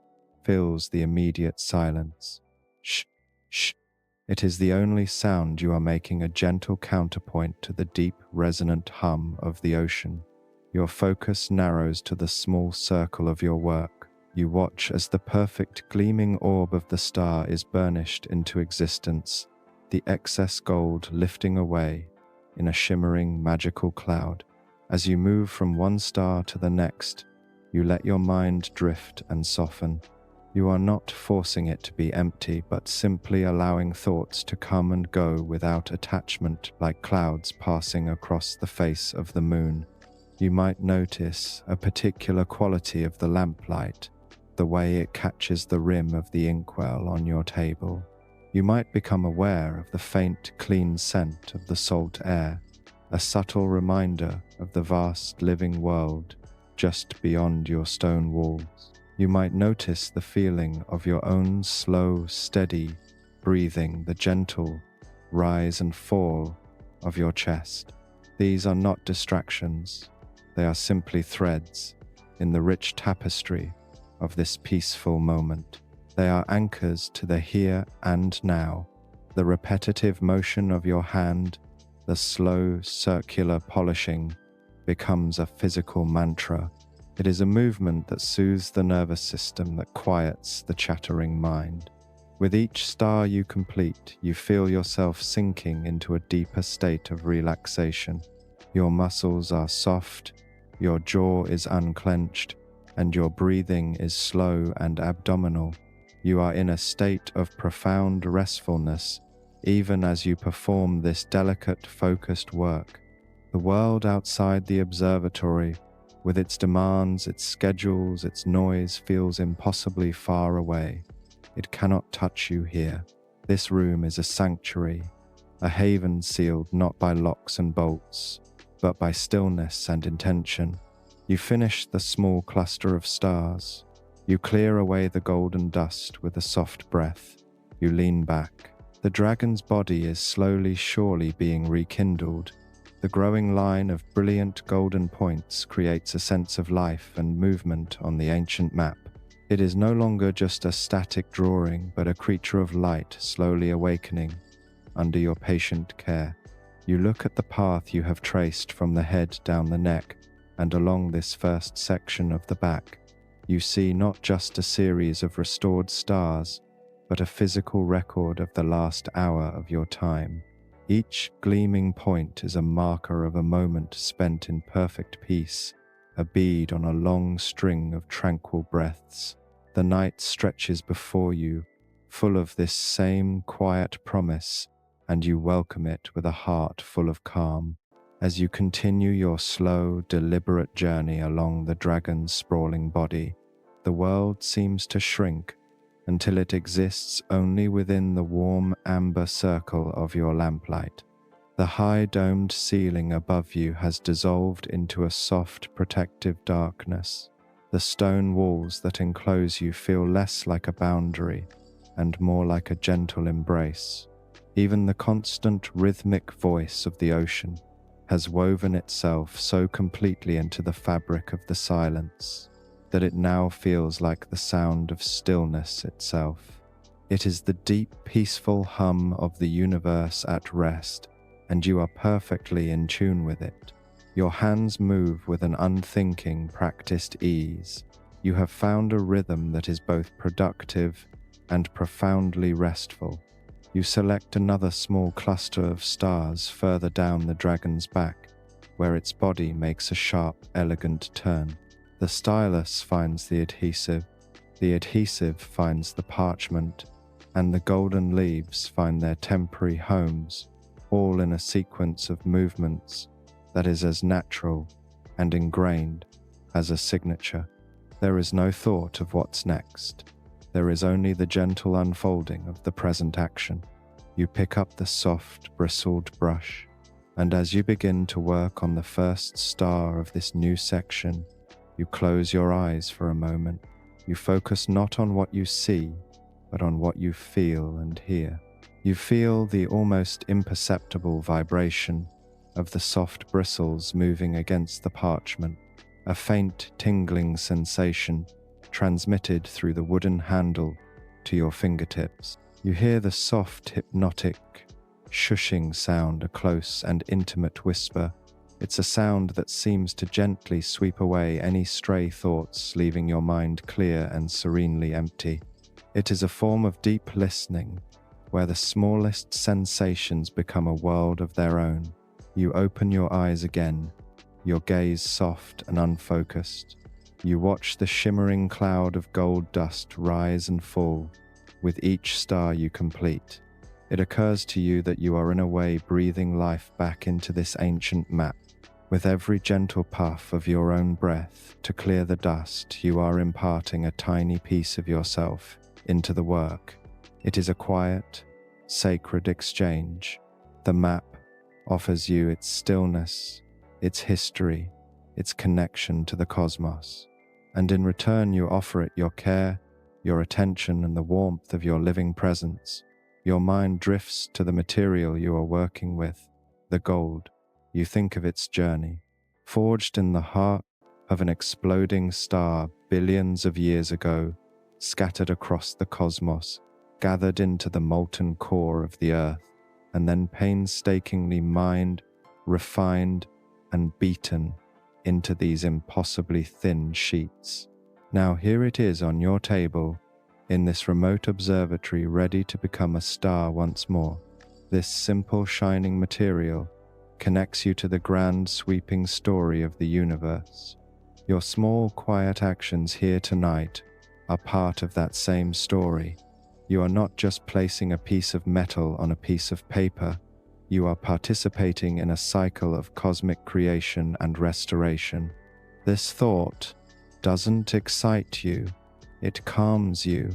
Speaker 1: fills the immediate silence. Shh, shh. It is the only sound you are making, a gentle counterpoint to the deep, resonant hum of the ocean. Your focus narrows to the small circle of your work. You watch as the perfect gleaming orb of the star is burnished into existence, the excess gold lifting away in a shimmering, magical cloud. As you move from one star to the next, you let your mind drift and soften. You are not forcing it to be empty, but simply allowing thoughts to come and go without attachment, like clouds passing across the face of the moon. You might notice a particular quality of the lamplight, the way it catches the rim of the inkwell on your table. You might become aware of the faint, clean scent of the salt air, a subtle reminder of the vast living world just beyond your stone walls. You might notice the feeling of your own slow, steady breathing, the gentle rise and fall of your chest. These are not distractions. They are simply threads in the rich tapestry of this peaceful moment. They are anchors to the here and now. The repetitive motion of your hand, the slow, circular polishing, becomes a physical mantra. It is a movement that soothes the nervous system, that quiets the chattering mind. With each star you complete, you feel yourself sinking into a deeper state of relaxation. Your muscles are soft, your jaw is unclenched, and your breathing is slow and abdominal. You are in a state of profound restfulness, even as you perform this delicate, focused work. The world outside the observatory, with its demands, its schedules, its noise, feels impossibly far away. It cannot touch you here. This room is a sanctuary, a haven sealed not by locks and bolts, but by stillness and intention. You finish the small cluster of stars. You clear away the golden dust with a soft breath. You lean back. The dragon's body is slowly, surely being rekindled. The growing line of brilliant golden points creates a sense of life and movement on the ancient map. It is no longer just a static drawing, but a creature of light slowly awakening under your patient care. You look at the path you have traced from the head down the neck and along this first section of the back. You see not just a series of restored stars, but a physical record of the last hour of your time. Each gleaming point is a marker of a moment spent in perfect peace, a bead on a long string of tranquil breaths. The night stretches before you, full of this same quiet promise, and you welcome it with a heart full of calm. As you continue your slow, deliberate journey along the dragon's sprawling body, the world seems to shrink until it exists only within the warm amber circle of your lamplight. The high domed ceiling above you has dissolved into a soft, protective darkness. The stone walls that enclose you feel less like a boundary and more like a gentle embrace. Even the constant rhythmic voice of the ocean has woven itself so completely into the fabric of the silence that it now feels like the sound of stillness itself. It is the deep, peaceful hum of the universe at rest, and you are perfectly in tune with it. Your hands move with an unthinking, practiced ease. You have found a rhythm that is both productive and profoundly restful. You select another small cluster of stars further down the dragon's back, where its body makes a sharp, elegant turn. The stylus finds the adhesive finds the parchment, and the golden leaves find their temporary homes, all in a sequence of movements that is as natural and ingrained as a signature. There is no thought of what's next. There is only the gentle unfolding of the present action. You pick up the soft, bristled brush, and as you begin to work on the first star of this new section, you close your eyes for a moment. You focus not on what you see, but on what you feel and hear. You feel the almost imperceptible vibration of the soft bristles moving against the parchment, a faint tingling sensation transmitted through the wooden handle to your fingertips. You hear the soft, hypnotic, shushing sound, a close and intimate whisper. It's a sound that seems to gently sweep away any stray thoughts, leaving your mind clear and serenely empty. It is a form of deep listening, where the smallest sensations become a world of their own. You open your eyes again, your gaze soft and unfocused. You watch the shimmering cloud of gold dust rise and fall with each star you complete. It occurs to you that you are in a way breathing life back into this ancient map. With every gentle puff of your own breath to clear the dust, you are imparting a tiny piece of yourself into the work. It is a quiet, sacred exchange. The map offers you its stillness, its history, its connection to the cosmos, and in return you offer it your care, your attention, and the warmth of your living presence. Your mind drifts to the material you are working with, the gold. You think of its journey, forged in the heart of an exploding star billions of years ago, scattered across the cosmos, gathered into the molten core of the earth, and then painstakingly mined, refined, and beaten into these impossibly thin sheets. Now here it is on your table, in this remote observatory, ready to become a star once more. This simple shining material connects you to the grand sweeping story of the universe. Your small quiet actions here tonight are part of that same story. You are not just placing a piece of metal on a piece of paper, you are participating in a cycle of cosmic creation and restoration. This thought doesn't excite you, it calms you,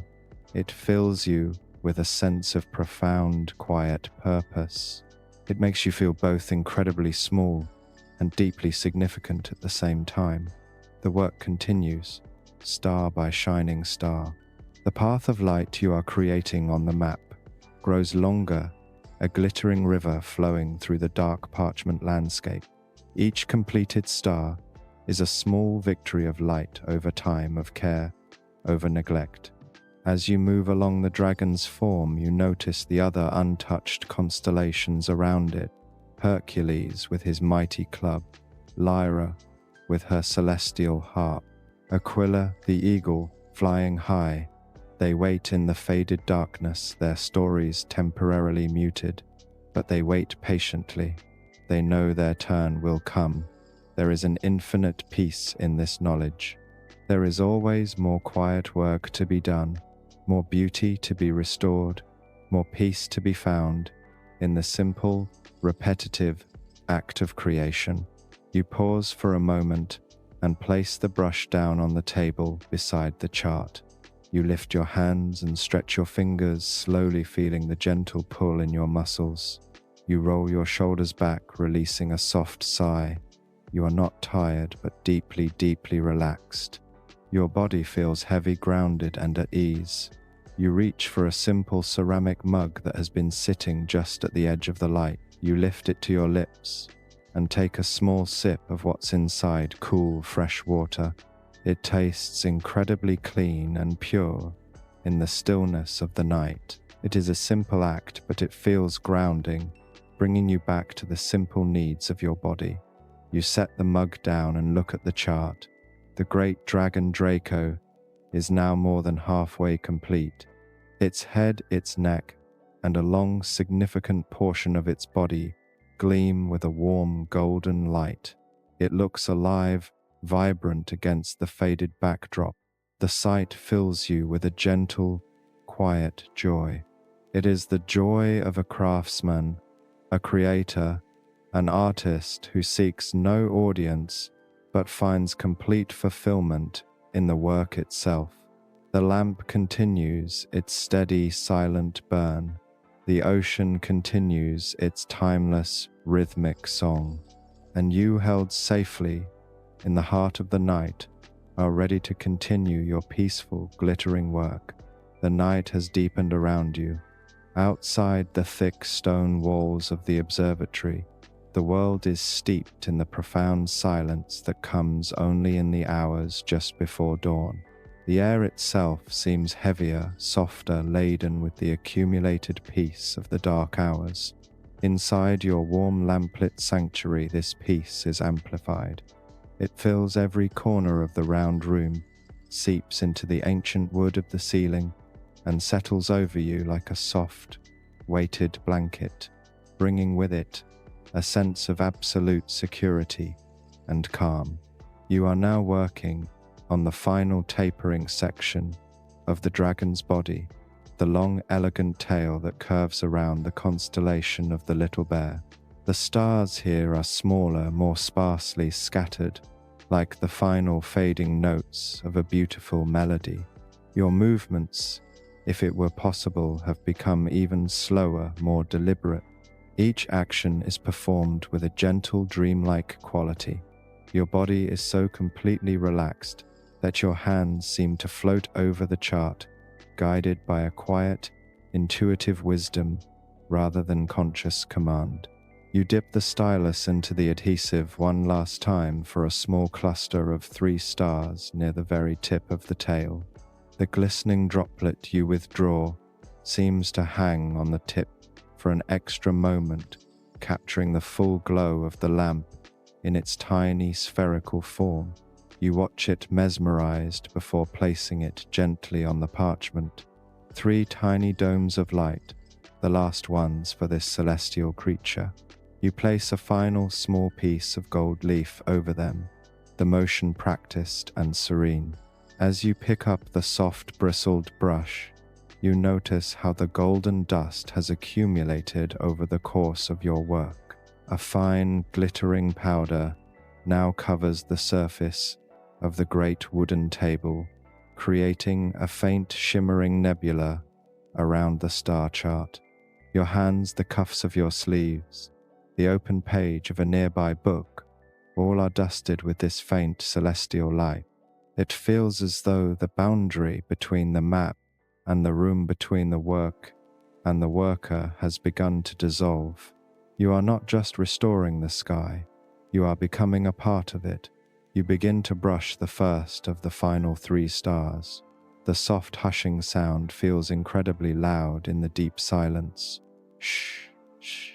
Speaker 1: it fills you with a sense of profound, quiet purpose. It makes you feel both incredibly small and deeply significant at the same time. The work continues, star by shining star. The path of light you are creating on the map grows longer, a glittering river flowing through the dark parchment landscape. Each completed star is a small victory of light over time, of care over neglect. As you move along the dragon's form, you notice the other untouched constellations around it. Hercules with his mighty club, Lyra with her celestial harp, Aquila the eagle flying high. They wait in the faded darkness, their stories temporarily muted, but they wait patiently. They know their turn will come. There is an infinite peace in this knowledge. There is always more quiet work to be done, more beauty to be restored, more peace to be found in the simple, repetitive act of creation. You pause for a moment and place the brush down on the table beside the chart. You lift your hands and stretch your fingers, slowly feeling the gentle pull in your muscles. You roll your shoulders back, releasing a soft sigh. You are not tired, but deeply, deeply relaxed. Your body feels heavy, grounded, and at ease. You reach for a simple ceramic mug that has been sitting just at the edge of the light. You lift it to your lips and take a small sip of what's inside, cool, fresh water. It tastes incredibly clean and pure in the stillness of the night. It is a simple act, but it feels grounding, bringing you back to the simple needs of your body. You set the mug down and look at the chart. The great dragon Draco is now more than halfway complete. Its head, its neck, and a long, significant portion of its body gleam with a warm golden light. It looks alive, vibrant against the faded backdrop. The sight fills you with a gentle, quiet joy. It is the joy of a craftsman, a creator, an artist who seeks no audience but finds complete fulfillment in the work itself. The lamp continues its steady, silent burn. The ocean continues its timeless, rhythmic song. And you, held safely in the heart of the night, are ready to continue your peaceful, glittering work. The night has deepened around you. Outside the thick stone walls of the observatory, the world is steeped in the profound silence that comes only in the hours just before dawn. The air itself seems heavier, softer, laden with the accumulated peace of the dark hours. Inside your warm lamplit sanctuary, this peace is amplified. It fills every corner of the round room, seeps into the ancient wood of the ceiling, and settles over you like a soft, weighted blanket, bringing with it a sense of absolute security and calm. You are now working on the final tapering section of the dragon's body, the long, elegant tail that curves around the constellation of the Little Bear. The stars here are smaller, more sparsely scattered, like the final fading notes of a beautiful melody. Your movements, if it were possible, have become even slower, more deliberate. Each action is performed with a gentle, dreamlike quality. Your body is so completely relaxed that your hands seem to float over the chart, guided by a quiet, intuitive wisdom rather than conscious command. You dip the stylus into the adhesive one last time for a small cluster of 3 stars near the very tip of the tail. The glistening droplet you withdraw seems to hang on the tip for an extra moment, capturing the full glow of the lamp in its tiny spherical form. You watch it mesmerized before placing it gently on the parchment. 3 tiny domes of light, the last ones for this celestial creature. You place a final small piece of gold leaf over them, the motion practiced and serene. As you pick up the soft bristled brush, you notice how the golden dust has accumulated over the course of your work. A fine, glittering powder now covers the surface of the great wooden table, creating a faint shimmering nebula around the star chart. Your hands, the cuffs of your sleeves, the open page of a nearby book, all are dusted with this faint celestial light. It feels as though the boundary between the map and the room between the work and the worker has begun to dissolve. You are not just restoring the sky, you are becoming a part of it. You begin to brush the first of the final 3 stars. The soft hushing sound feels incredibly loud in the deep silence. Shh, shh.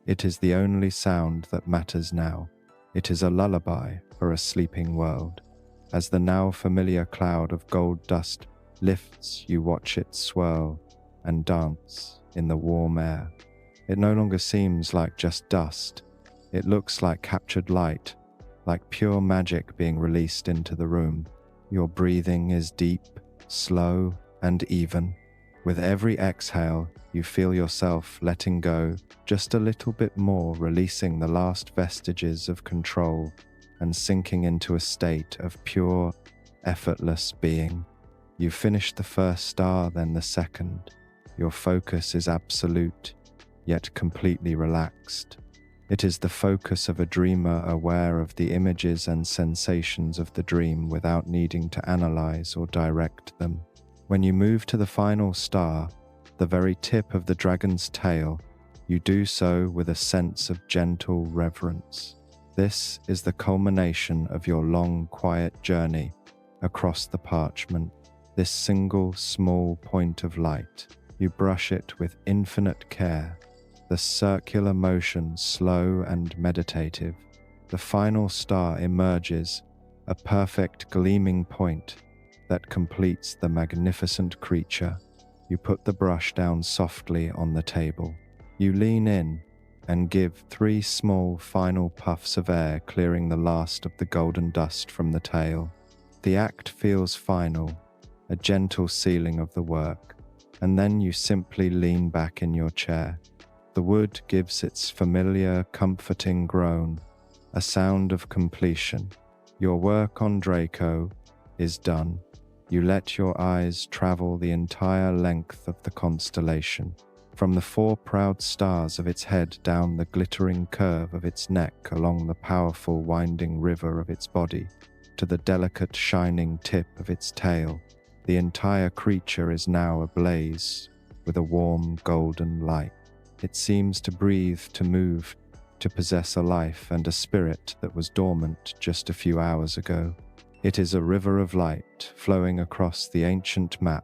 Speaker 1: It is the only sound that matters now. It is a lullaby for a sleeping world. As the now familiar cloud of gold dust lifts, you watch it swirl and dance in the warm air. It no longer seems like just dust. It looks like captured light, like pure magic being released into the room. Your breathing is deep, slow, and even. With every exhale, you feel yourself letting go just a little bit more, releasing the last vestiges of control and sinking into a state of pure, effortless being. You finish the first star, then the second. Your focus is absolute, yet completely relaxed. It is the focus of a dreamer aware of the images and sensations of the dream without needing to analyze or direct them. When you move to the final star, the very tip of the dragon's tail, you do so with a sense of gentle reverence. This is the culmination of your long, quiet journey across the parchment. This single, small point of light, you brush it with infinite care, the circular motion slow and meditative. The final star emerges, a perfect gleaming point that completes the magnificent creature. You put the brush down softly on the table. You lean in and give 3 small final puffs of air, clearing the last of the golden dust from the tail. The act feels final, a gentle sealing of the work, and then you simply lean back in your chair. The wood gives its familiar, comforting groan, a sound of completion. Your work on Draco is done. You let your eyes travel the entire length of the constellation, from the 4 proud stars of its head down the glittering curve of its neck along the powerful winding river of its body, to the delicate shining tip of its tail. The entire creature is now ablaze with a warm golden light. It seems to breathe, to move, to possess a life and a spirit that was dormant just a few hours ago. It is a river of light flowing across the ancient map,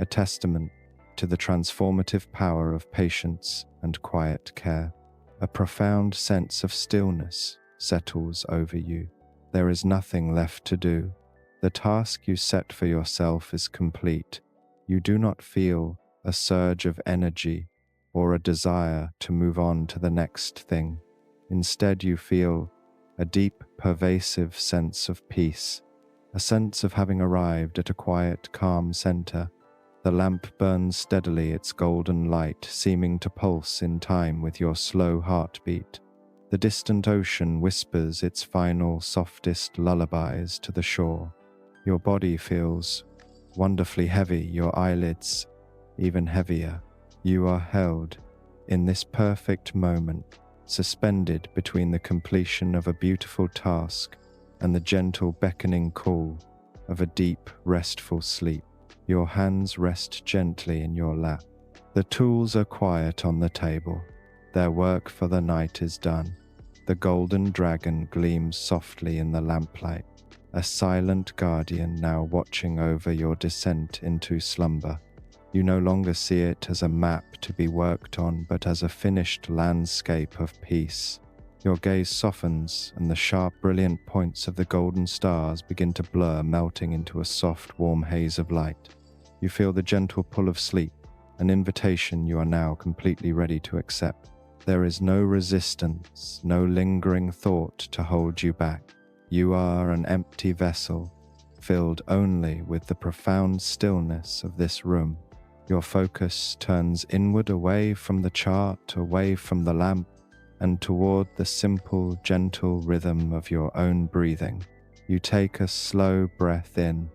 Speaker 1: a testament to the transformative power of patience and quiet care. A profound sense of stillness settles over you. There is nothing left to do. The task you set for yourself is complete. You do not feel a surge of energy or a desire to move on to the next thing. Instead, you feel a deep, pervasive sense of peace, a sense of having arrived at a quiet, calm center. The lamp burns steadily, its golden light seeming to pulse in time with your slow heartbeat. The distant ocean whispers its final, softest lullabies to the shore. Your body feels wonderfully heavy, your eyelids even heavier. You are held in this perfect moment, suspended between the completion of a beautiful task and the gentle beckoning call of a deep, restful sleep. Your hands rest gently in your lap. The tools are quiet on the table. Their work for the night is done. The golden dragon gleams softly in the lamplight, a silent guardian now watching over your descent into slumber. You no longer see it as a map to be worked on, but as a finished landscape of peace. Your gaze softens, and the sharp, brilliant points of the golden stars begin to blur, melting into a soft, warm haze of light. You feel the gentle pull of sleep, an invitation you are now completely ready to accept. There is no resistance, no lingering thought to hold you back. You are an empty vessel, filled only with the profound stillness of this room. Your focus turns inward, away from the chart, away from the lamp, and toward the simple, gentle rhythm of your own breathing. You take a slow breath in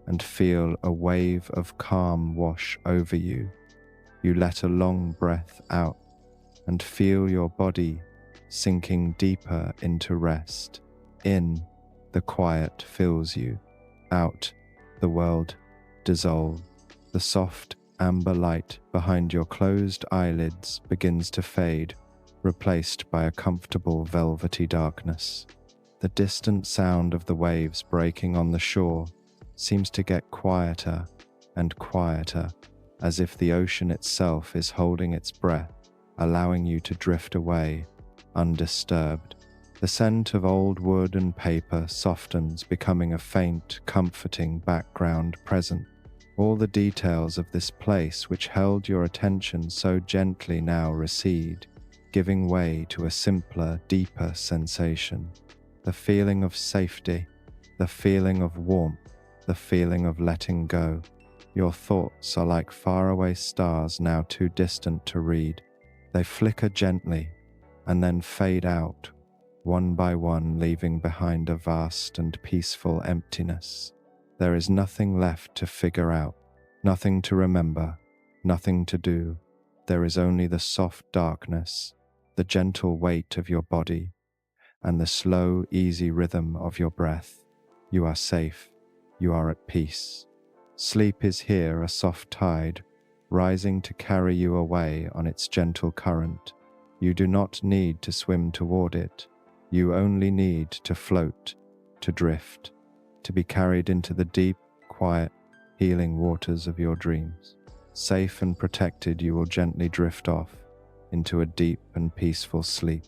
Speaker 1: and feel a wave of calm wash over you. You let a long breath out and feel your body sinking deeper into rest. In, the quiet fills you. Out, the world dissolves. The soft amber light behind your closed eyelids begins to fade, replaced by a comfortable velvety darkness. The distant sound of the waves breaking on the shore seems to get quieter and quieter, as if the ocean itself is holding its breath, allowing you to drift away, undisturbed. The scent of old wood and paper softens, becoming a faint, comforting background present. All the details of this place which held your attention so gently now recede, giving way to a simpler, deeper sensation. The feeling of safety, the feeling of warmth, the feeling of letting go. Your thoughts are like faraway stars now too distant to read. They flicker gently and then fade out, one by one, leaving behind a vast and peaceful emptiness. There is nothing left to figure out, nothing to remember, nothing to do. There is only the soft darkness, the gentle weight of your body, and the slow, easy rhythm of your breath. You are safe. You are at peace. Sleep is here, a soft tide, rising to carry you away on its gentle current. You do not need to swim toward it. You only need to float, to drift, to be carried into the deep, quiet, healing waters of your dreams. Safe and protected, you will gently drift off into a deep and peaceful sleep.